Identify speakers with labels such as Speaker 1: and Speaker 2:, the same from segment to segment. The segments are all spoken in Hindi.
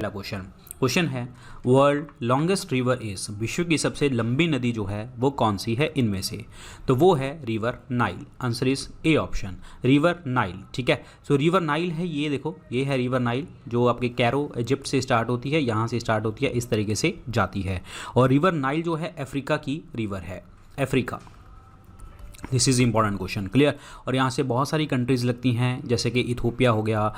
Speaker 1: पहला क्वेश्चन है वर्ल्ड लॉन्गेस्ट रिवर इज, विश्व की सबसे लंबी नदी जो है वो कौन सी है इनमें से? तो वो है river Nile. Answer is a option, river Nile. ठीक है, सो रिवर नाइल है, ये देखो ये है रिवर नाइल जो आपके कैरो इजिप्ट से स्टार्ट होती है, यहाँ से स्टार्ट होती है, इस तरीके से जाती है। और रिवर नाइल जो है अफ्रीका की रिवर है, Africa. This is important question, clear. और यहाँ से बहुत सारी कंट्रीज़ लगती हैं, जैसे कि इथोपिया हो गया,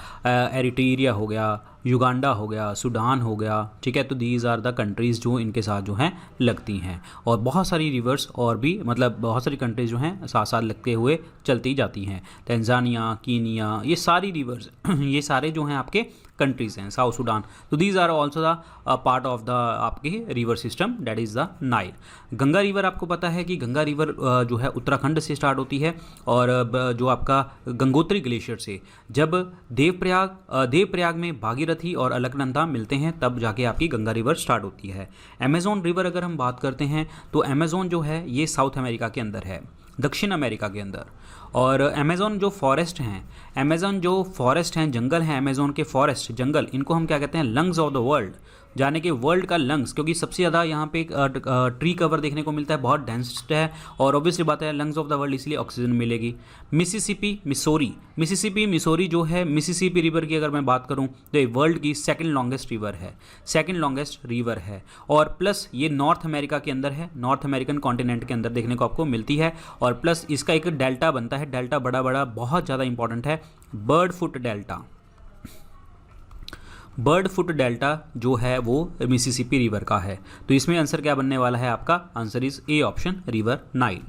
Speaker 1: एरिट्रिया हो गया, युगांडा हो गया, सूडान हो गया। ठीक है, तो दीज आर द कंट्रीज़ जो इनके साथ जो हैं लगती हैं। और बहुत सारी रिवर्स और भी, मतलब बहुत सारी कंट्रीज़ जो हैं साथ साथ लगते हुए चलती जाती हैं। तंजानिया, कीनिया, ये सारी रिवर्स ये सारे जो हैं आपके कंट्रीज़ हैं, साउथ सूडान। तो these are also the part of the आपके river system, that is the Nile. Ganga river, आपको पता है कि गंगा रिवर जो है उत्तराखंड से स्टार्ट होती है, और जो आपका गंगोत्री ग्लेशियर से जब देवप्रयाग में भागीरथी और अलकनंदा मिलते हैं, तब जाके आपकी गंगा रिवर स्टार्ट होती है। अमेज़न रिवर अगर हम बात करते हैं तो अमेज़न जो है ये साउथ अमेरिका के अंदर है, दक्षिण अमेरिका के अंदर। और अमेज़न जो फॉरेस्ट हैं, जंगल हैं, अमेज़न के फॉरेस्ट जंगल, इनको हम क्या कहते हैं? लंग्स ऑफ द वर्ल्ड, जाने के वर्ल्ड का लंग्स, क्योंकि सबसे ज़्यादा यहाँ पे ट्री कवर देखने को मिलता है, बहुत डेंस है, और ऑब्वियसली बात है लंग्स ऑफ द वर्ल्ड, इसलिए ऑक्सीजन मिलेगी। मिसिसिपी मिसोरी जो है, मिसिसिपी रिवर की अगर मैं बात करूँ तो ये वर्ल्ड की सेकंड लॉन्गेस्ट रिवर है। और प्लस ये नॉर्थ अमेरिका के अंदर है, नॉर्थ अमेरिकन कॉन्टिनेंट के अंदर देखने को आपको मिलती है। और प्लस इसका एक डेल्टा बनता है, डेल्टा बड़ा बहुत ज़्यादा इंपॉर्टेंट है, बर्ड फुट डेल्टा जो है वो मिसिसिपी रिवर का है। तो इसमें आंसर क्या बनने वाला है आपका? Answer is a option, river Nile.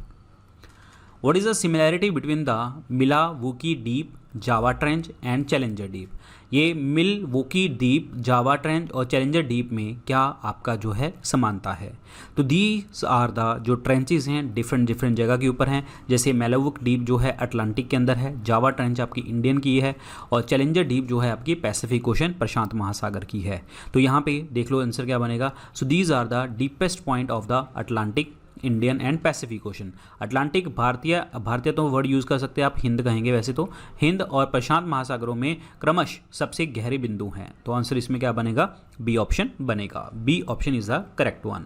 Speaker 1: What is the similarity between the Milwaukee deep, Java trench and Challenger deep? ये मिलवुकी डीप, जावा ट्रेंच और चैलेंजर डीप में क्या आपका जो है समानता है? तो दीज आर द जो ट्रेंचेस हैं डिफरेंट जगह के ऊपर हैं। जैसे मिलावुक डीप जो है अटलांटिक के अंदर है, जावा ट्रेंच आपकी इंडियन की है, और चैलेंजर डीप जो है आपकी पैसिफिक ओशन, प्रशांत महासागर की है। तो यहाँ पे देख लो आंसर क्या बनेगा। So these are the deepest point of the Atlantic, Indian and Pacific Ocean. Atlantic भारतीय तो वर्ड यूज़ कर सकते हैं आप, हिंद कहेंगे वैसे तो, हिंद और प्रशांत महासागरों में क्रमश सबसे गहरे बिंदु हैं। तो आंसर इसमें क्या बनेगा? बी ऑप्शन बनेगा। B option is the correct one.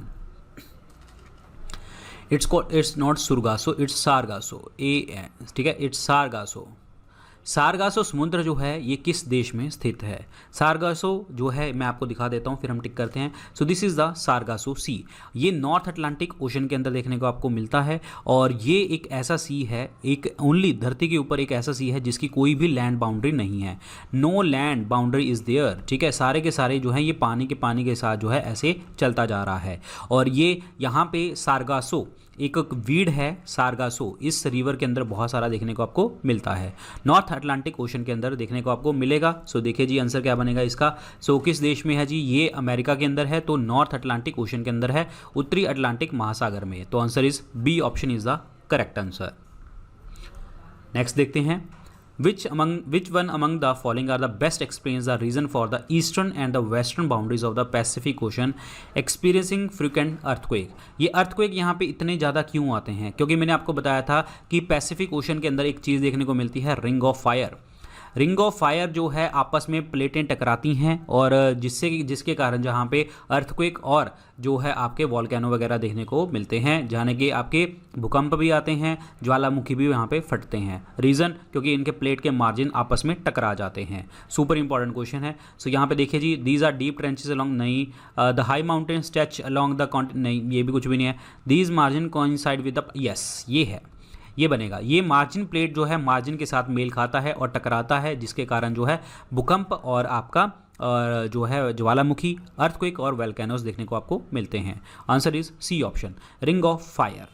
Speaker 1: It's not Surgasso, it's Sargasso, ठीक है, इट्स सारगासो। सारगासो समुद्र जो है ये किस देश में स्थित है? सारगासो जो है मैं आपको दिखा देता हूँ, फिर हम टिक करते हैं। So this is the Sargasso Sea. ये नॉर्थ अटलांटिक ओशन के अंदर देखने को आपको मिलता है, और ये एक ऐसा सी है, एक ओनली धरती के ऊपर एक ऐसा सी है जिसकी कोई भी लैंड बाउंड्री नहीं है। No land boundary is there. ठीक है, सारे के सारे जो है ये पानी के साथ जो है ऐसे चलता जा रहा है। और ये यहाँ पे सारगासो एक वीड है, सारगासो इस रिवर के अंदर बहुत सारा देखने को आपको मिलता है, नॉर्थ अटलांटिक ओशन के अंदर देखने को आपको मिलेगा। सो देखिए जी आंसर क्या बनेगा इसका। सो किस देश में है जी? ये अमेरिका के अंदर है, तो नॉर्थ अटलांटिक ओशन के अंदर है, उत्तरी अटलांटिक महासागर में। तो answer is B option is the correct answer. Next देखते हैं, which one among the following are the best explains the reason for the eastern and the western boundaries of the Pacific Ocean experiencing frequent earthquake? ये earthquake यहाँ पे इतने ज़्यादा क्यों आते हैं? क्योंकि मैंने आपको बताया था कि पैसिफिक ओशन के अंदर एक चीज़ देखने को मिलती है, ring of fire. Ring of fire जो है आपस में प्लेटें टकराती हैं, और जिसके कारण जहाँ पे अर्थक्वेक और जो है आपके वॉल्केनो वगैरह देखने को मिलते हैं, जाने के आपके भूकंप भी आते हैं, ज्वालामुखी भी यहाँ पे फटते हैं। रीज़न क्योंकि इनके प्लेट के मार्जिन आपस में टकरा जाते हैं। सुपर इंपॉर्टेंट क्वेश्चन है। सो यहाँ पे देखिए जी, these are deep trenches along, नहीं, the high mountain stretch along the continent, नहीं ये भी कुछ भी नहीं है। These margin coincide with the, yes ये है, ये बनेगा। ये मार्जिन प्लेट जो है मार्जिन के साथ मेल खाता है और टकराता है, जिसके कारण जो है भूकंप और आपका जो है ज्वालामुखी, अर्थक्वेक और वोल्केनोस देखने को आपको मिलते हैं। Answer is C option, ring of fire.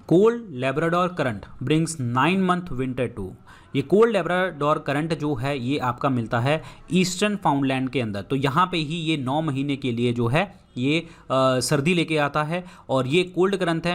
Speaker 1: Cold Labrador current brings 9 month winter to. ये कोल्ड लैब्राडोर करंट जो है ये आपका मिलता है ईस्टर्न फाउंडलैंड के अंदर। तो यहाँ पे ही ये 9 महीने के लिए जो है ये सर्दी लेके आता है, और ये कोल्ड करंट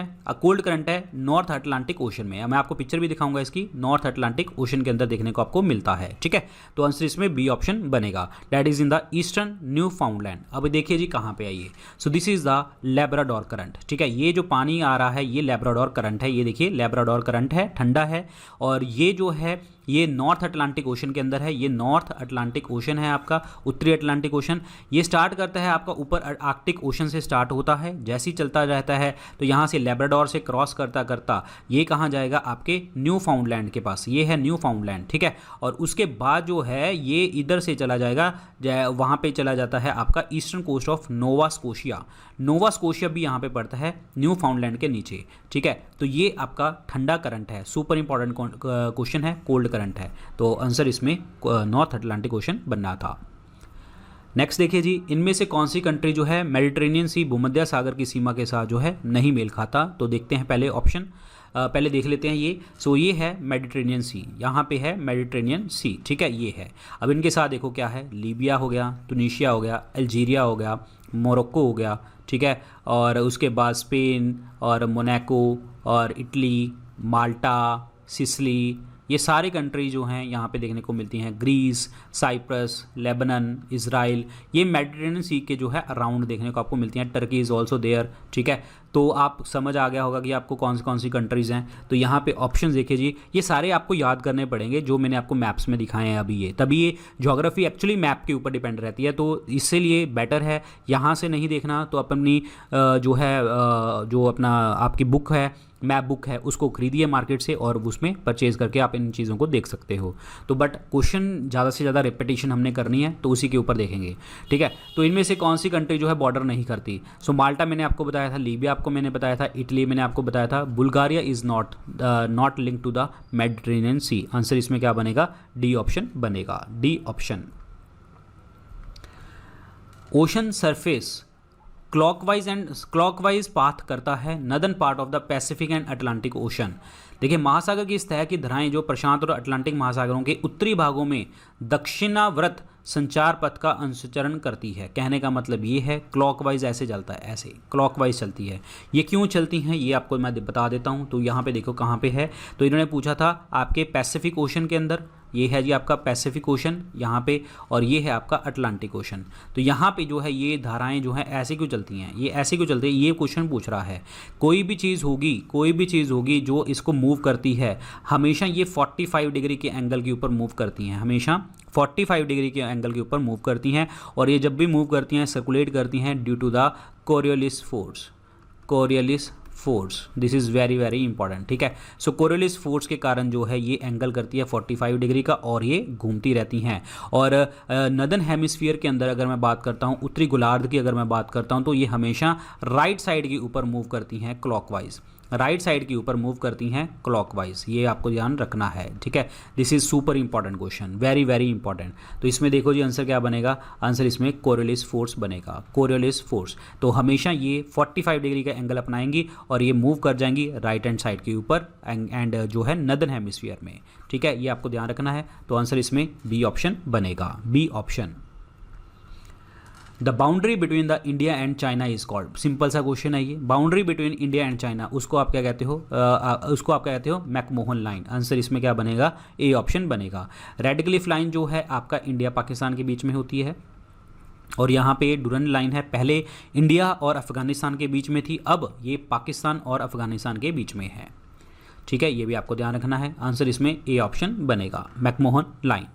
Speaker 1: है नॉर्थ अटलांटिक ओशन में। मैं आपको पिक्चर भी दिखाऊंगा इसकी, नॉर्थ अटलांटिक ओशन के अंदर देखने को आपको मिलता है। ठीक है, तो आंसर इसमें बी ऑप्शन बनेगा, that is in the eastern new फाउंडलैंड। अब देखिए जी कहाँ पे आइए। So this is the Labrador current. ठीक है, ये जो पानी आ रहा है ये लैब्राडोर करंट है। ये देखिए लैब्राडोर करंट है, ठंडा है, और ये जो है ये नॉर्थ अटलांटिक ओशन के अंदर है, ये नॉर्थ अटलांटिक ओशन है आपका, उत्तरी अटलांटिक ओशन। ये स्टार्ट करता है आपका ऊपर आर्कटिक ओशन से स्टार्ट होता है, जैसे ही चलता रहता है तो यहाँ से लेब्राडोर से क्रॉस करता करता ये कहाँ जाएगा, आपके न्यू फाउंडलैंड के पास, ये है न्यू फाउंडलैंड, ठीक है। और उसके बाद जो है ये इधर से चला जाएगा, वहाँ पे चला जाता है आपका eastern coast of Nova Scotia. Nova Scotia भी यहाँ पे पड़ता है न्यू फाउंडलैंड के नीचे, ठीक है। तो ये आपका ठंडा करंट है, सुपर इंपॉर्टेंट क्वेश्चन है, कोल्ड करंट है। तो आंसर इसमें नॉर्थ अटलांटिक ओशन बनना था। नेक्स्ट देखिए जी, इनमें से कौन सी कंट्री जो है मेडिटेरेनियन सी, भूमध्य सागर की सीमा के साथ जो है नहीं मेल खाता। तो देखते हैं पहले ऑप्शन, पहले देख लेते हैं ये। सो ये है मेडिटेरेनियन सी, यहाँ पे है मेडिटेरेनियन सी, ठीक है, ये है। अब इनके साथ देखो क्या है, लीबिया हो गया, टुनीशिया हो गया, अल्जीरिया हो गया, मोरक्को हो गया, ठीक है, और उसके बाद स्पेन और मोनाको और इटली, माल्टा, सिसली, ये सारे कंट्री जो हैं यहाँ पे देखने को मिलती हैं। ग्रीस, साइप्रस, लेबनन, इज़राइल, ये मेडिटेरेनियन सी के जो है अराउंड देखने को आपको मिलती हैं। टर्की इज़ ऑल्सो देयर, ठीक है। तो आप समझ आ गया होगा कि आपको कौन सी कंट्रीज़ हैं। तो यहाँ पे ऑप्शन देखिए जी, ये सारे आपको याद करने पड़ेंगे जो मैंने आपको मैप्स में दिखाए हैं अभी, ये तभी ये ज्योग्राफी एक्चुअली मैप के ऊपर डिपेंड रहती है। तो इसलिए बेटर है यहाँ से नहीं देखना, तो अपनी जो है जो अपना आपकी बुक है, मैप बुक है, उसको खरीदिए मार्केट से और उसमें परचेज़ करके आप इन चीज़ों को देख सकते हो। तो बट क्वेश्चन ज़्यादा से ज़्यादा रिपीटिशन हमने करनी है, तो उसी के ऊपर देखेंगे, ठीक है। तो इनमें से कौन सी कंट्री जो है बॉर्डर नहीं करती। सो माल्टा मैंने आपको बताया था, लीबिया आपको मैंने बताया था, इटली मैंने आपको बताया था, Bulgaria is not link to the Mediterranean Sea. Answer इसमें क्या बनेगा, डी ऑप्शन बनेगा, D option. Ocean surface clockwise path करता है northern part of the Pacific and Atlantic Ocean. देखिए, महासागर की सतह की धाराएं जो प्रशांत और अटलांटिक महासागरों के उत्तरी भागों में दक्षिणावर्त संचार पथ का अनुसरण करती है। कहने का मतलब ये है क्लॉकवाइज ऐसे चलता है, ऐसे क्लॉकवाइज चलती है। ये क्यों चलती हैं ये आपको मैं बता देता हूँ। तो यहाँ पे देखो कहाँ पे है, तो इन्होंने पूछा था आपके पैसिफिक ओशन के अंदर, ये है जी आपका पैसिफिक ओशन यहाँ पे, और ये है आपका अटलांटिक ओशन। तो यहाँ पे जो है ये धाराएं जो हैं ऐसे क्यों चलती हैं, ये ऐसे क्यों चलती है, ये क्वेश्चन पूछ रहा है। कोई भी चीज़ होगी जो इसको मूव करती है, हमेशा ये 45 डिग्री के एंगल के ऊपर मूव करती हैं, हमेशा 45 डिग्री के एंगल के ऊपर मूव करती हैं। और ये जब भी मूव करती हैं, सर्कुलेट करती हैं due to the Coriolis force. This is very very important, ठीक है। सो कोरियोलिस फोर्स के कारण जो है ये एंगल करती है 45 डिग्री का, और ये घूमती रहती हैं। और नदर्न हेमिस्फीयर के अंदर अगर मैं बात करता हूँ, उत्तरी गोलार्ध की अगर मैं बात करता हूँ, तो ये हमेशा राइट साइड के ऊपर मूव करती हैं क्लॉकवाइज, राइट साइड के ऊपर मूव करती हैं क्लॉकवाइज। ये आपको ध्यान रखना है, ठीक है। This is super important question, very very important. तो इसमें देखो जी आंसर क्या बनेगा, आंसर इसमें कोरियोलिस फोर्स बनेगा, कोरियोलिस फोर्स। तो हमेशा ये 45 डिग्री का एंगल अपनाएंगी और ये मूव कर जाएंगी राइट हैंड साइड के ऊपर एंड जो है नदर्न हेमिस्फीयर में, ठीक है। ये आपको ध्यान रखना है। तो आंसर इसमें बी ऑप्शन बनेगा, B option. The boundary between the India and China is called, simple सा क्वेश्चन है ये। Boundary between India and China, उसको आप क्या कहते हो, उसको आप क्या कहते हो, मैकमोहन लाइन। आंसर इसमें क्या बनेगा, ए ऑप्शन बनेगा। रेड क्लिफ लाइन जो है आपका इंडिया पाकिस्तान के बीच में होती है, और यहाँ पे डुरन लाइन है, पहले इंडिया और अफगानिस्तान के बीच में थी, अब ये पाकिस्तान और अफगानिस्तान के बीच में है, ठीक है। ये भी आपको ध्यान रखना है। आंसर इसमें ए ऑप्शन बनेगा, मैकमोहन लाइन।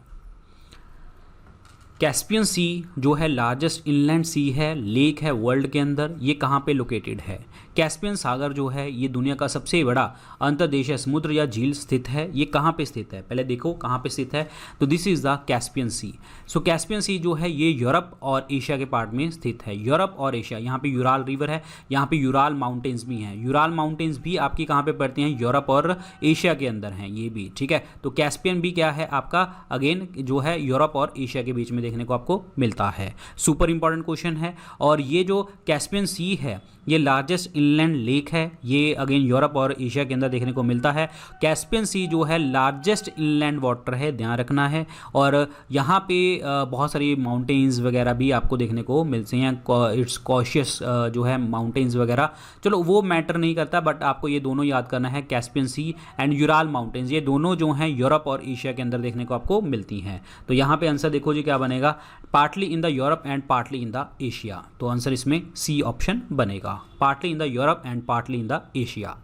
Speaker 1: कैस्पियन सी जो है लार्जेस्ट इनलैंड सी है, लेक है वर्ल्ड के अंदर, ये कहाँ पे लोकेटेड है। कैस्पियन सागर जो है ये दुनिया का सबसे बड़ा अंतर्देशीय समुद्र या झील स्थित है। ये कहाँ पे स्थित है, पहले देखो कहाँ पे स्थित है। तो this is the Caspian Sea. So Caspian Sea जो है ये यूरोप और एशिया के पार्ट में स्थित है, यूरोप और एशिया। यहाँ पे यूराल रिवर है, यहाँ पे यूराल माउंटेन्स भी हैं। यूराल माउंटेन्स भी आपकी कहाँ पे पड़ती हैं, यूरोप और एशिया के अंदर हैं ये भी, ठीक है। तो कैस्पियन भी क्या है आपका, अगेन जो है यूरोप और एशिया के बीच में देखने को आपको मिलता है। सुपर इंपॉर्टेंट क्वेश्चन है। और ये जो कैस्पियन सी है ये लार्जेस्ट इनलैंड लेक है, ये अगेन यूरोप और एशिया के अंदर देखने को मिलता है। कैस्पियन सी जो है लार्जेस्ट इनलैंड वाटर है, ध्यान रखना है। और यहाँ पे बहुत सारी माउंटेन्स वगैरह भी आपको देखने को मिलते हैं, इट्स कॉशियस जो है माउंटेन्स वगैरह, चलो वो मैटर नहीं करता, बट आपको ये दोनों याद करना है, Caspian Sea and Ural Mountains, ये दोनों जो हैं यूरोप और एशिया के अंदर देखने को आपको मिलती हैं। तो यहाँ पे आंसर देखो जी क्या बनेगा, partly in the Europe and partly in the Asia. तो आंसर इसमें सी ऑप्शन बनेगा, partly in the Europe and partly in the Asia.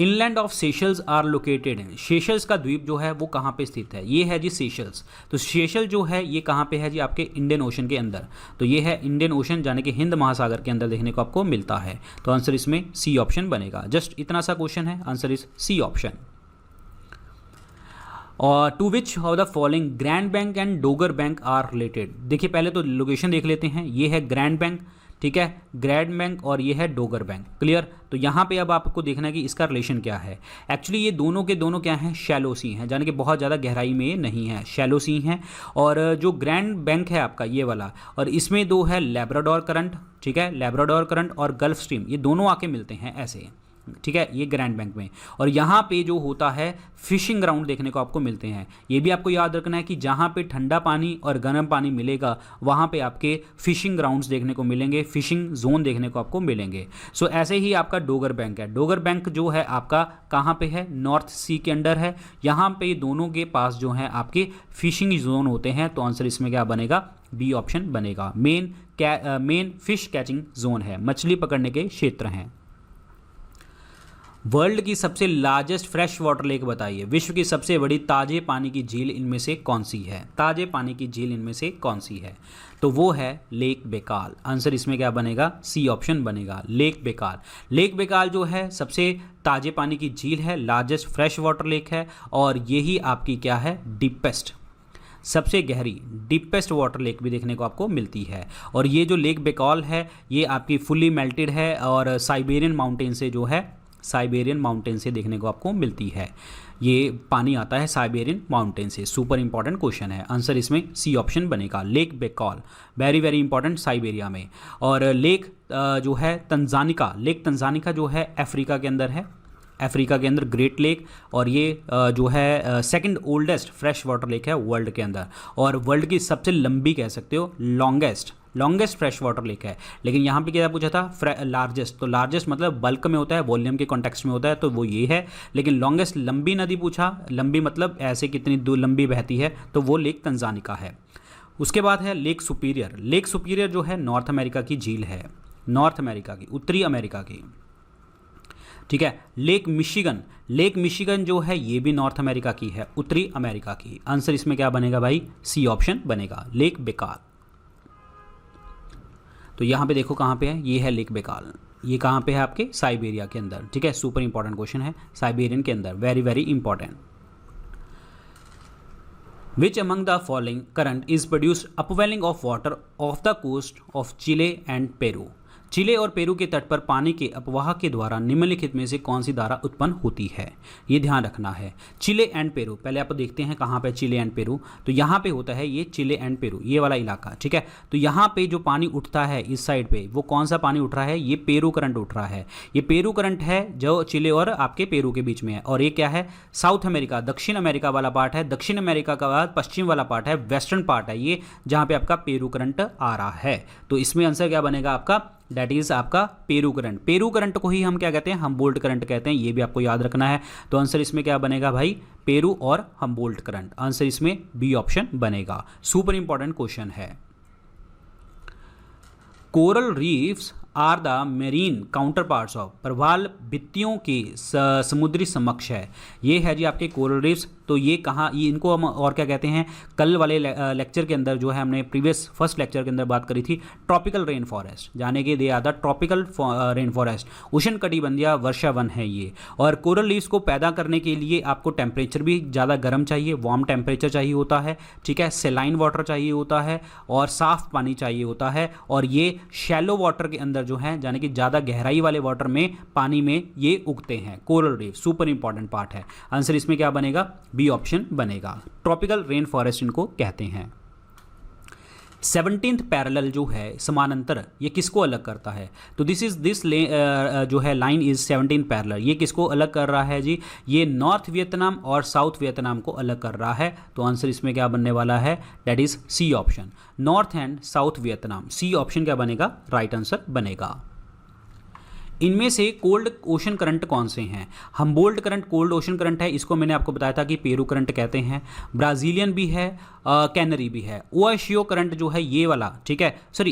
Speaker 1: Inland of Seychelles are located in, Seychelles का द्वीप जो है वो कहाँ पे स्थित है, ये है जी सेशल्स। तो सेशल जो है ये कहाँ पे है जी, आपके इंडियन ओशन के अंदर। तो ये है इंडियन ओशन, यानी कि हिंद महासागर के अंदर देखने को आपको मिलता है। तो आंसर इसमें सी ऑप्शन बनेगा। जस्ट इतना सा क्वेश्चन है, आंसर इज सी ऑप्शन। और to which of the following Grand Bank and Dogger Bank are related. देखिए पहले तो लोकेशन देख लेते हैं, ये है ग्रैंड बैंक, ठीक है, ग्रैंड बैंक, और ये है डोगर बैंक। क्लियर। तो यहाँ पे अब आपको देखना है कि इसका रिलेशन क्या है। एक्चुअली ये दोनों के दोनों क्या हैं, शैलो सी हैं, यानी कि बहुत ज़्यादा गहराई में ये नहीं है, शैलो सी हैं। और जो ग्रैंड बैंक है आपका ये वाला, और इसमें दो है लैब्राडोर करंट, ठीक है, लैब्राडोर करंट और गल्फ स्ट्रीम, ये दोनों आके मिलते हैं ऐसे, ठीक है, ये ग्रैंड बैंक में। और यहाँ पे जो होता है फिशिंग ग्राउंड देखने को आपको मिलते हैं। ये भी आपको याद रखना है कि जहाँ पे ठंडा पानी और गर्म पानी मिलेगा वहाँ पे आपके फिशिंग ग्राउंड्स देखने को मिलेंगे, फिशिंग जोन देखने को आपको मिलेंगे। सो ऐसे ही आपका डोगर बैंक है। डोगर बैंक जो है आपका कहाँ पे है, नॉर्थ सी के अंडर है। यहाँ पे दोनों के पास जो है आपके फिशिंग जोन होते हैं। तो आंसर इसमें क्या बनेगा, बी ऑप्शन बनेगा। मेन फिश कैचिंग जोन है, मछली पकड़ने के क्षेत्र हैं। वर्ल्ड की सबसे लार्जेस्ट फ्रेश वाटर लेक बताइए। विश्व की सबसे बड़ी ताजे पानी की झील इनमें से कौन सी है, ताजे पानी की झील इनमें से कौन सी है। तो वो है लेक बेकाल। आंसर इसमें क्या बनेगा, सी ऑप्शन बनेगा, लेक बेकाल। लेक बेकाल जो है सबसे ताजे पानी की झील है, लार्जेस्ट फ्रेश वाटर लेक है, और यही आपकी क्या है, डीपेस्ट, सबसे गहरी डीपेस्ट वाटर लेक भी देखने को आपको मिलती है। और ये जो लेक बेकाल है ये आपकी फुल्ली मेल्टेड है और साइबेरियन माउंटेन से जो है, साइबेरियन माउंटेन से देखने को आपको मिलती है। ये पानी आता है साइबेरियन माउंटेन से। सुपर इंपॉर्टेंट क्वेश्चन है, आंसर इसमें सी ऑप्शन बनेगा, lake Baikal, very very important, Siberia में। और लेक जो है तंजानिका, लेक तंजानिका जो है अफ्रीका के अंदर है, अफ्रीका के अंदर ग्रेट लेक। और ये जो है second oldest fresh water lake है वर्ल्ड के अंदर, और वर्ल्ड की सबसे लंबी कह सकते हो, लॉन्गेस्ट फ्रेश वाटर लेक है। लेकिन यहाँ पे क्या पूछा था, लार्जेस्ट, तो लार्जेस्ट मतलब बल्क में होता है, वॉल्यूम के कॉन्टेक्स्ट में होता है, तो वो ये है। लेकिन लॉन्गेस्ट लंबी नदी पूछा, लंबी मतलब ऐसे कितनी दूर लंबी बहती है, तो वो लेक तंजानिका है। उसके बाद है लेक सुपीरियर। लेक सुपीरियर जो है नॉर्थ अमेरिका की झील है, नॉर्थ अमेरिका की, उत्तरी अमेरिका की, ठीक है। लेक मिशिगन, लेक मिशिगन जो है ये भी नॉर्थ अमेरिका की है, उत्तरी अमेरिका की। आंसर इसमें क्या बनेगा भाई, सी ऑप्शन बनेगा, लेक बेकाल। तो यहाँ पे देखो कहाँ पे है, ये है लेक बेकाल, ये कहाँ पे है आपके साइबेरिया के अंदर, ठीक है। सुपर इंपॉर्टेंट क्वेश्चन है, साइबेरियन के अंदर, very very important. Which among the following current is produced upwelling of water off the coast of Chile and Peru. Chile और पेरू के तट पर पानी के अपवाह के द्वारा निम्नलिखित में से कौन सी धारा उत्पन्न होती है, ये ध्यान रखना है। चिले एंड पेरू, पहले आप देखते हैं कहाँ पे चिले एंड पेरू, तो यहाँ पे होता है ये चिले एंड पेरू, ये वाला इलाका, ठीक है। तो यहाँ पे जो पानी उठता है इस साइड पे, वो कौन सा पानी उठ रहा है, ये पेरू करंट उठ रहा है। ये पेरू करंट है जो चिले और आपके पेरू के बीच में है। और ये क्या है, साउथ अमेरिका, दक्षिण अमेरिका वाला पार्ट है। दक्षिण अमेरिका का बाद पश्चिम वाला पार्ट है, वेस्टर्न पार्ट है ये, जहाँ पे आपका पेरू करंट आ रहा है। तो इसमें आंसर क्या बनेगा आपका, दैट इज आपका पेरू करंट। पेरू करंट को ही हम क्या कहते हैं, हम्बोल्ट करंट कहते हैं, ये भी आपको याद रखना है। तो आंसर इसमें क्या बनेगा भाई, पेरू और हम्बोल्ट करंट। आंसर इसमें बी ऑप्शन बनेगा। सुपर इंपॉर्टेंट क्वेश्चन है। Coral reefs are the marine counterparts of, प्रवाल भित्तियों के समुद्री समक्ष है। ये है जी आपके कोरल रीफ्स। तो ये कहाँ, ये इनको हम और क्या कहते हैं, कल वाले लेक्चर के अंदर जो है हमने प्रीवियस फर्स्ट लेक्चर के अंदर बात करी थी, ट्रॉपिकल रेन फॉरेस्ट, जाने के दे आधा ट्रॉपिकल रेन फॉरेस्ट, उष्ण कटिबंधीय वर्षा वन है ये। और कोरल रीफ्स को पैदा करने के लिए आपको टेम्परेचर भी ज़्यादा गर्म चाहिए, वार्म टेम्परेचर चाहिए होता है, ठीक है, सेलाइन वाटर चाहिए होता है, और साफ पानी चाहिए होता है। और ये शैलो वाटर के अंदर जो है, यानी कि ज़्यादा गहराई वाले वाटर में, पानी में ये उगते हैं coral reef. Super important part है। आंसर इसमें क्या बनेगा, बी ऑप्शन बनेगा, ट्रॉपिकल रेन फॉरेस्ट इनको कहते हैं। 17th पैरेलल जो है समानांतर, ये किसको अलग करता है, तो दिस जो है लाइन इज 17th पैरेलल। ये किसको अलग कर रहा है जी, ये नॉर्थ वियतनाम और साउथ वियतनाम को अलग कर रहा है। तो आंसर इसमें क्या बनने वाला है, that is C option, North and South Vietnam. C option क्या बनेगा, राइट आंसर बनेगा। इनमें से कोल्ड ओशन करंट कौन से हैं, Humboldt current cold ocean current है, इसको मैंने आपको बताया था कि पेरू करंट कहते हैं। ब्राज़ीलियन भी है, कैनरी भी है। ओएशियो करंट जो है ये वाला, ठीक है, सॉरी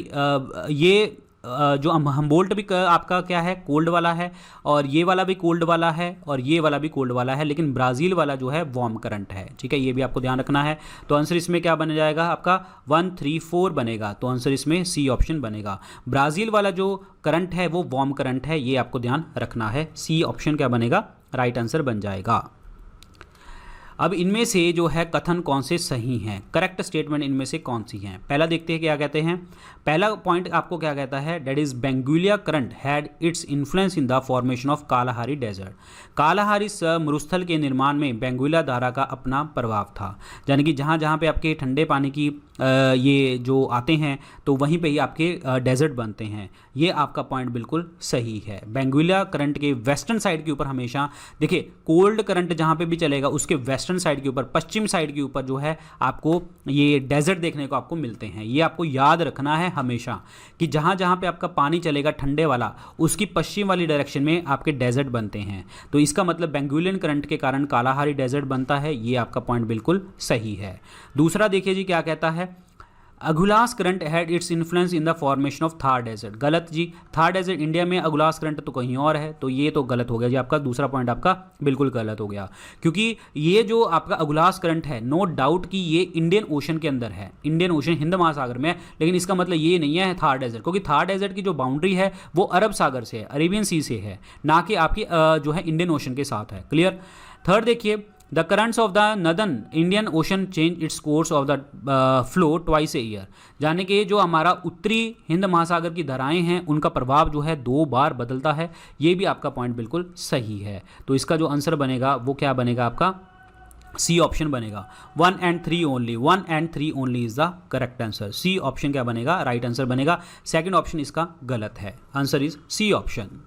Speaker 1: ये जो हम्बोल्ट भी आपका क्या है, कोल्ड वाला है, और ये वाला भी कोल्ड वाला है, और ये वाला भी कोल्ड वाला है, लेकिन ब्राज़ील वाला जो है वार्म करंट है। ठीक है, ये भी आपको ध्यान रखना है। तो आंसर इसमें क्या बन जाएगा आपका 1, 3, 4 बनेगा। तो आंसर इसमें सी ऑप्शन बनेगा। ब्राज़ील वाला जो करंट है वो वार्म करंट है, ये आपको ध्यान रखना है। सी ऑप्शन क्या बनेगा, राइट आंसर बन जाएगा। अब इनमें से जो है कथन कौन से सही हैं, करेक्ट स्टेटमेंट इनमें से कौन सी हैं। पहला देखते हैं क्या कहते हैं। पहला पॉइंट आपको क्या कहता है, that is Benguela current had its influence in the formation of Kalahari desert. Kalahari मरुस्थल के निर्माण में बेंगुलिया धारा का अपना प्रभाव था। यानी कि जहाँ जहाँ पे आपके ठंडे पानी की ये जो आते हैं तो वहीं पे ही आपके डेजर्ट बनते हैं। ये आपका पॉइंट बिल्कुल सही है। बेंगुलिया करंट के वेस्टर्न साइड के ऊपर हमेशा देखिए, कोल्ड करंट जहाँ पे भी चलेगा उसके वेस्टर्न साइड के ऊपर, पश्चिम साइड के ऊपर जो है आपको ये डेजर्ट देखने को आपको मिलते हैं। ये आपको याद रखना है हमेशा कि जहाँ जहाँ पे आपका पानी चलेगा ठंडे वाला, उसकी पश्चिम वाली डायरेक्शन में आपके डेजर्ट बनते हैं। तो इसका मतलब बेंगुलियन करंट के कारण कालाहारी डेजर्ट बनता है। ये आपका पॉइंट बिल्कुल सही है। दूसरा देखिए जी क्या कहता है, Agulhas current had its influence in the formation of Thar desert. गलत जी, थार डेजर्ट इंडिया में, अगुलास करंट तो कहीं और है। तो ये तो गलत हो गया जी, आपका दूसरा पॉइंट आपका बिल्कुल गलत हो गया। क्योंकि ये जो आपका अगुलास करंट है, नो डाउट कि ये इंडियन ओशन के अंदर है, इंडियन ओशन हिंद महासागर में है, लेकिन इसका मतलब ये नहीं है थार डेजर्ट, क्योंकि थार डेजर्ट की जो बाउंड्री है वो अरब सागर से है, अरेबियन सी से है, ना कि आपकी जो है इंडियन ओशन के साथ है। क्लियर। थर्ड देखिए, the currents of the northern Indian ocean change its course of the flow twice a year. यानी कि जो हमारा उत्तरी हिंद महासागर की धाराएं हैं उनका प्रभाव जो है 2 बार बदलता है। ये भी आपका पॉइंट बिल्कुल सही है। तो इसका जो आंसर बनेगा वो क्या बनेगा आपका, सी ऑप्शन बनेगा। 1 and 3 only, 1 and 3 only is the correct answer. C option क्या बनेगा, राइट आंसर बनेगा। सेकंड ऑप्शन इसका गलत है। Answer is C option.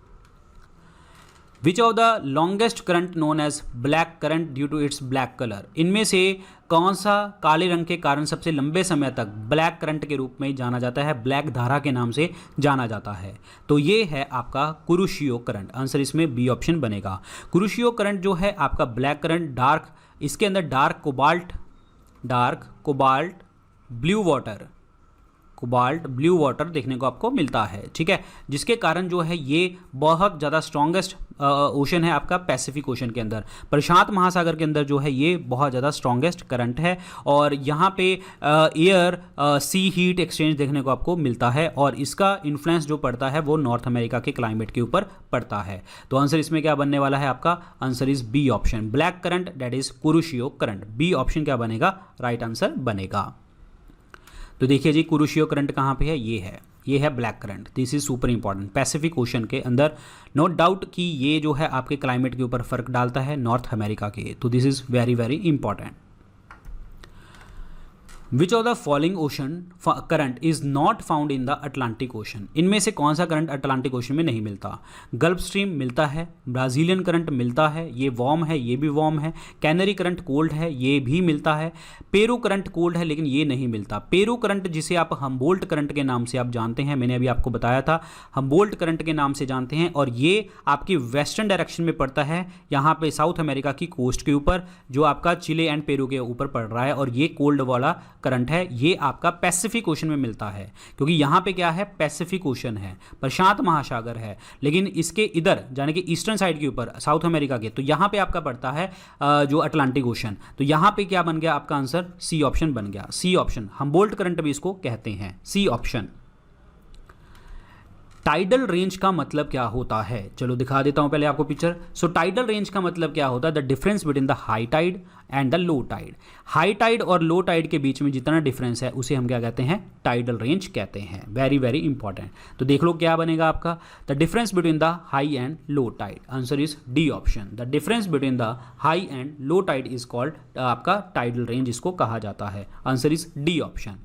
Speaker 1: Which of the longest current known as black current due to its black colour. इनमें से कौन सा काले रंग के कारण सबसे लंबे समय तक ब्लैक करंट के रूप में जाना जाता है, ब्लैक धारा के नाम से जाना जाता है। तो ये है आपका कुरुशियो करंट। आंसर इसमें बी ऑप्शन बनेगा। कुरुशियो करंट जो है आपका ब्लैक करंट, डार्क, इसके अंदर डार्क कोबाल्ट ब्लू वाटर देखने को आपको मिलता है। ठीक है, जिसके कारण जो है ये बहुत ज़्यादा स्ट्रॉन्गेस्ट ओशन है आपका पैसिफिक ओशन के अंदर, प्रशांत महासागर के अंदर जो है ये बहुत ज़्यादा स्ट्रॉन्गेस्ट करंट है। और यहाँ पे एयर सी हीट एक्सचेंज देखने को आपको मिलता है, और इसका इन्फ्लुएंस जो पड़ता है वो नॉर्थ अमेरिका के क्लाइमेट के ऊपर पड़ता है। तो आंसर इसमें क्या बनने वाला है आपका, answer is B option, black current that is Kuroshio current. B option क्या बनेगा, राइट आंसर बनेगा। तो देखिए जी, कुरुशियो करंट कहाँ पे है, ये है black currant. This is super important, Pacific ocean के अंदर। नो डाउट कि ये जो है आपके क्लाइमेट के ऊपर फर्क डालता है नॉर्थ अमेरिका के। तो this is very very important. Which of the following ocean current is not found in the Atlantic ocean. इनमें से कौन सा करंट अटलांटिक ओशन में नहीं मिलता। गल्फ स्ट्रीम मिलता है, ब्राज़ीलियन करंट मिलता है, ये वार्म है, ये भी वार्म है। कैनरी करंट कोल्ड है, ये भी मिलता है। पेरू करंट कोल्ड है लेकिन ये नहीं मिलता। पेरू करंट जिसे आप हम्बोल्ट करंट के नाम से आप जानते हैं, मैंने अभी आपको बताया था, हम्बोल्ट करंट के नाम से जानते हैं, और ये आपकी वेस्टर्न डायरेक्शन में पड़ता है, यहाँ पे साउथ अमेरिका की कोस्ट के ऊपर, जो आपका चिले एंड पेरू के ऊपर पड़ रहा है। और ये कोल्ड वाला करंट है, ये आपका पैसिफिक ओशन में मिलता है, क्योंकि यहाँ पे क्या है, पैसिफिक ओशन है, प्रशांत महासागर है, लेकिन इसके इधर यानी कि ईस्टर्न साइड के ऊपर साउथ अमेरिका के, तो यहाँ पे आपका पड़ता है जो अटलांटिक ओशन। तो यहाँ पे क्या बन गया आपका आंसर, सी ऑप्शन बन गया। सी ऑप्शन, हम्बोल्ट करंट भी इसको कहते हैं, सी ऑप्शन। टाइडल रेंज का मतलब क्या होता है, चलो दिखा देता हूं पहले आपको पिक्चर। सो टाइडल रेंज का मतलब क्या होता है, the difference between the high tide and the low tide. High tide और लो टाइड के बीच में जितना डिफरेंस है उसे हम क्या कहते हैं, टाइडल रेंज कहते हैं। Very very important. तो देख लो क्या बनेगा आपका, the difference between the high and low tide. Answer is D option, the difference between the high and low tide is called आपका टाइडल रेंज, इसको कहा जाता है। Answer is D option.